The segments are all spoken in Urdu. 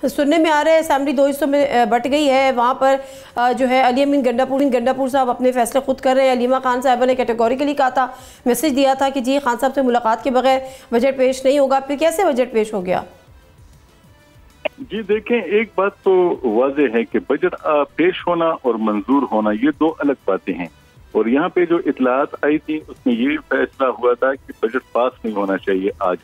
سننے میں آ رہا ہے اسمبلی 2 حصوں میں بٹ گئی ہے، وہاں پر جو ہے علی امین گنڈا پور صاحب اپنے فیصلے خود کر رہے ہیں۔ علیمہ خان صاحبہ نے کیٹیگوریکلی کہا تھا، میسج دیا تھا کہ جی خان صاحب سے ملاقات کے بغیر بجٹ پیش نہیں ہوگا، پھر کیسے بجٹ پیش ہو گیا؟ جی دیکھیں، ایک بات تو واضح ہے کہ بجٹ پیش ہونا اور منظور ہونا یہ دو الگ باتیں ہیں، اور یہاں پہ جو اطلاعات آئی تھی اس میں یہ فیصلہ ہوا تھا کہ بجٹ پاس نہیں ہونا چاہیے آج،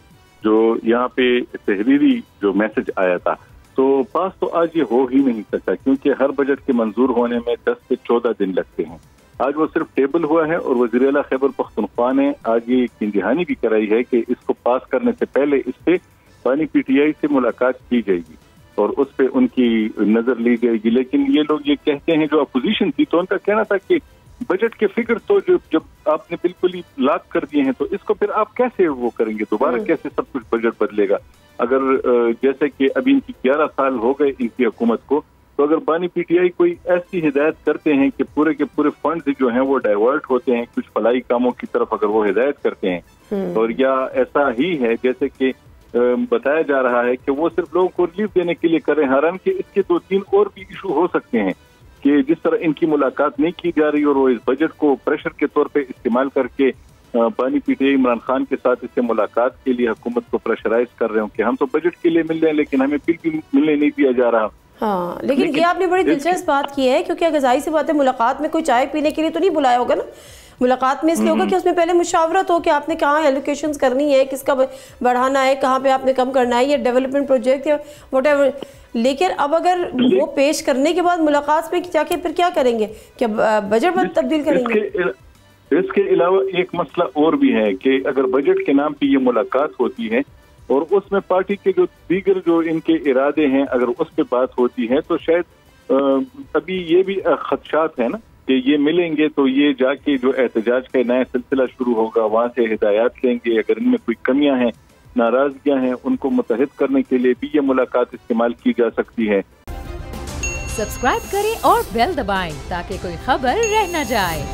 جو یہاں پہ تحریری جو میسج آیا تھا، تو پاس تو آج یہ ہو ہی نہیں سکتا، کیونکہ ہر بجٹ کے منظور ہونے میں 10 سے 14 دن لگتے ہیں۔ آج وہ صرف ٹیبل ہوا ہے اور وزیر اعلیٰ خیبر پختونخوا نے آج یہ امتحانی بھی کرائی ہے کہ اس کو پاس کرنے سے پہلے اس پہ بانی پی ٹی آئی سے ملاقات کی جائے گی اور اس پہ ان کی نظر لی جائے گی۔ لیکن یہ لوگ یہ کہتے ہیں، جو اپوزیشن تھی تو ان کا کہنا تھا کہ بجٹ کے فگر تو جب آپ نے بالکل ہی لاک کر دیے ہیں تو اس کو پھر آپ کیسے وہ کریں گے، دوبارہ کیسے سب کچھ بجٹ بدلے گا؟ اگر جیسے کہ ابھی ان کی 11 سال ہو گئے ان کی حکومت کو، تو اگر بانی پی ٹی آئی کوئی ایسی ہدایت کرتے ہیں کہ پورے کے پورے فنڈز جو ہیں وہ ڈائیورٹ ہوتے ہیں کچھ فلاحی کاموں کی طرف، اگر وہ ہدایت کرتے ہیں، اور یا ایسا ہی ہے جیسے کہ بتایا جا رہا ہے کہ وہ صرف لوگوں کو ریلیف دینے کے لیے کریں، حالانکہ اس کے 2-3 اور بھی ایشو ہو سکتے ہیں کہ جس طرح ان کی ملاقات نہیں کی جا رہی اور وہ اس بجٹ کو پریشر کے طور پہ استعمال کر کے بانی P T I Imran Khan کے ساتھ اس سے ملاقات کے لیے حکومت کو پریشرائز کر رہے ہوں کہ ہم تو بجٹ کے لیے مل رہے ہیں لیکن ہمیں پھر بھی ملنے نہیں دیا جا رہا۔ ہاں، لیکن یہ آپ نے بڑی دلچسپ بات کی ہے، کیونکہ اگر ظاہر سی بات ہے ملاقات میں کوئی چائے پینے کے لیے تو نہیں بلایا ہوگا نا، ملاقات میں اس لیے ہوگا کہ اس میں پہلے مشاورت ہو کہ آپ نے کہاں ایلوکیشنز کرنی ہے، کس کا بڑھانا ہے، کہاں پہ آپ نے کم کرنا ہے، یہ ڈیولپمنٹ پروجیکٹ یا واٹ ایور۔ لیکن اب اگر وہ پیش کرنے کے بعد ملاقات میں جا کے پھر کیا کریں گے؟ کیا بجٹ میں تبدیل کریں گے؟ اس کے علاوہ ایک مسئلہ اور بھی ہے کہ اگر بجٹ کے نام پہ یہ ملاقات ہوتی ہے اور اس میں پارٹی کے جو دیگر جو ان کے ارادے ہیں اگر اس پہ بات ہوتی ہے تو شاید ابھی یہ بھی خدشات ہیں نا کہ یہ ملیں گے تو یہ جا کے جو احتجاج کا نیا سلسلہ شروع ہوگا، وہاں سے ہدایات لیں گے، اگر ان میں کوئی کمیاں ہیں، ناراضگیاں ہیں، ان کو متحد کرنے کے لیے بھی یہ ملاقات استعمال کی جا سکتی ہے۔ سبسکرائب کریں اور بیل دبائیں تاکہ کوئی خبر رہ نہ جائے۔